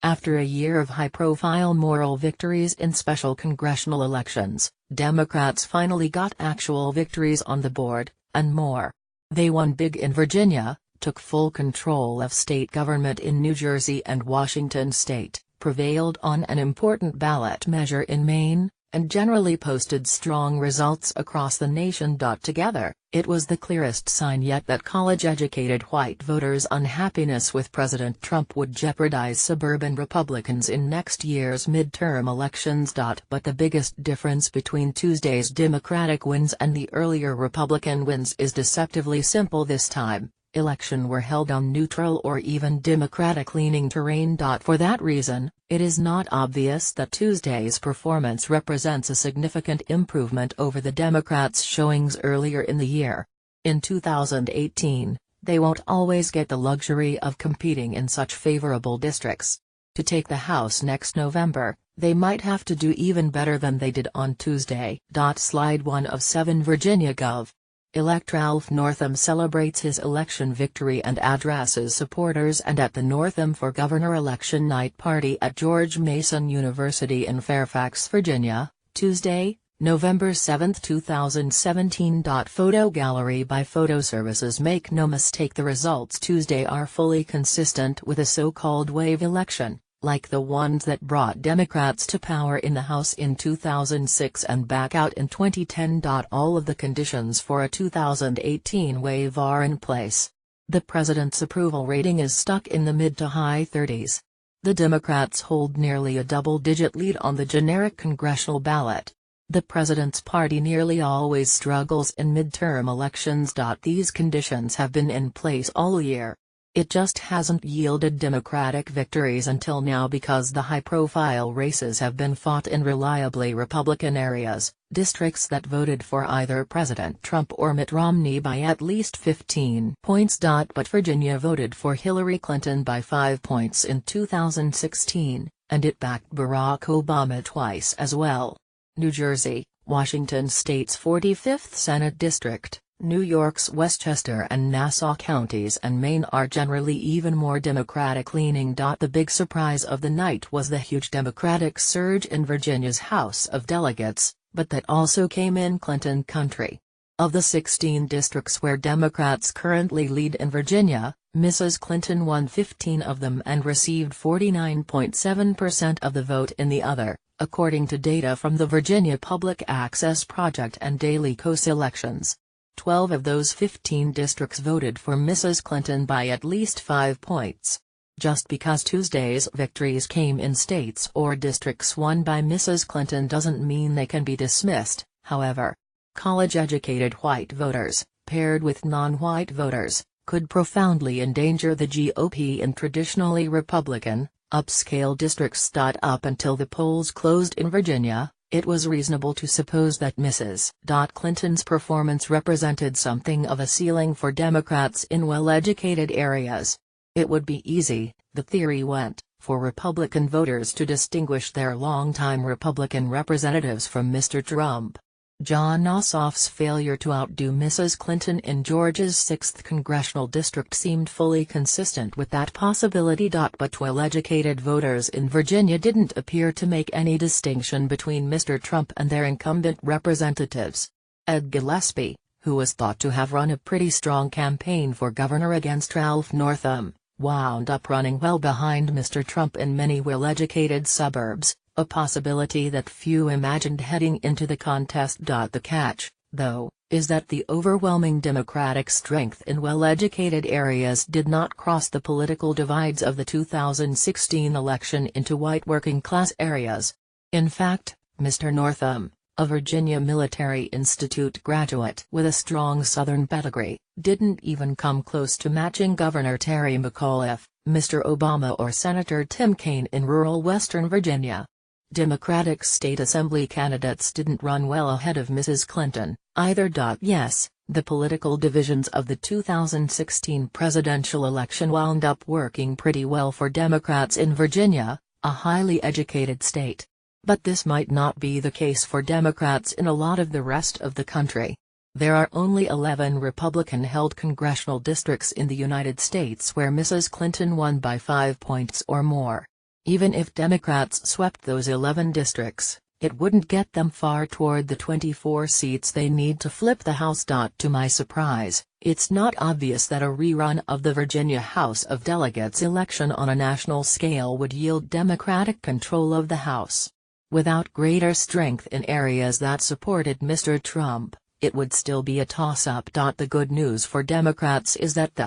After a year of high-profile moral victories in special congressional elections, Democrats finally got actual victories on the board, and more. They won big in Virginia, took full control of state government in New Jersey and Washington state, prevailed on an important ballot measure in Maine, and generally posted strong results across the nation. Together, it was the clearest sign yet that college-educated white voters' unhappiness with President Trump would jeopardize suburban Republicans in next year's midterm elections. But the biggest difference between Tuesday's Democratic wins and the earlier Republican wins is deceptively simple this time. Elections were held on neutral or even Democratic-leaning terrain. For that reason, it is not obvious that Tuesday's performance represents a significant improvement over the Democrats' showings earlier in the year. In 2018, they won't always get the luxury of competing in such favorable districts. To take the House next November, they might have to do even better than they did on Tuesday. Slide 1 of 7 Virginia Gov. Elect Ralph Northam celebrates his election victory and addresses supporters and at the Northam for Governor election night party at George Mason University in Fairfax, Virginia, Tuesday, November 7, 2017. Photo gallery by Photo Services. Make no mistake, the results Tuesday are fully consistent with a so-called wave election, like the ones that brought Democrats to power in the House in 2006 and back out in 2010. All of the conditions for a 2018 wave are in place. The president's approval rating is stuck in the mid to high 30s. The Democrats hold nearly a double-digit lead on the generic congressional ballot. The president's party nearly always struggles in midterm elections. These conditions have been in place all year. It just hasn't yielded Democratic victories until now because the high-profile races have been fought in reliably Republican areas, districts that voted for either President Trump or Mitt Romney by at least 15 points. But Virginia voted for Hillary Clinton by 5 points in 2016, and it backed Barack Obama twice as well. New Jersey, Washington state's 45th Senate District, New York's Westchester and Nassau counties and Maine are generally even more Democratic-leaning. The big surprise of the night was the huge Democratic surge in Virginia's House of Delegates, but that also came in Clinton country. Of the 16 districts where Democrats currently lead in Virginia, Mrs. Clinton won 15 of them and received 49.7% of the vote in the other, according to data from the Virginia Public Access Project and Daily Kos Elections. 12 of those 15 districts voted for Mrs. Clinton by at least 5 points. Just because Tuesday's victories came in states or districts won by Mrs. Clinton doesn't mean they can be dismissed, however. College-educated white voters, paired with non-white voters, could profoundly endanger the GOP in traditionally Republican, upscale districts. Up until the polls closed in Virginia, it was reasonable to suppose that Mrs. Clinton's performance represented something of a ceiling for Democrats in well-educated areas. It would be easy, the theory went, for Republican voters to distinguish their longtime Republican representatives from Mr. Trump. Jon Ossoff's failure to outdo Mrs. Clinton in Georgia's 6th congressional district seemed fully consistent with that possibility. But well-educated voters in Virginia didn't appear to make any distinction between Mr. Trump and their incumbent representatives. Ed Gillespie, who was thought to have run a pretty strong campaign for governor against Ralph Northam, wound up running well behind Mr. Trump in many well-educated suburbs, a possibility that few imagined heading into the contest. The catch, though, is that the overwhelming Democratic strength in well-educated areas did not cross the political divides of the 2016 election into white working-class areas. In fact, Mr. Northam, a Virginia Military Institute graduate with a strong Southern pedigree, didn't even come close to matching Governor Terry McAuliffe, Mr. Obama or Senator Tim Kaine in rural Western Virginia. Democratic state assembly candidates didn't run well ahead of Mrs. Clinton, either. Yes, the political divisions of the 2016 presidential election wound up working pretty well for Democrats in Virginia, a highly educated state. But this might not be the case for Democrats in a lot of the rest of the country. There are only 11 Republican-held congressional districts in the United States where Mrs. Clinton won by 5 points or more. Even if Democrats swept those 11 districts, it wouldn't get them far toward the 24 seats they need to flip the House. To my surprise, it's not obvious that a rerun of the Virginia House of Delegates election on a national scale would yield Democratic control of the House. Without greater strength in areas that supported Mr. Trump, it would still be a toss-up. The good news for Democrats is that the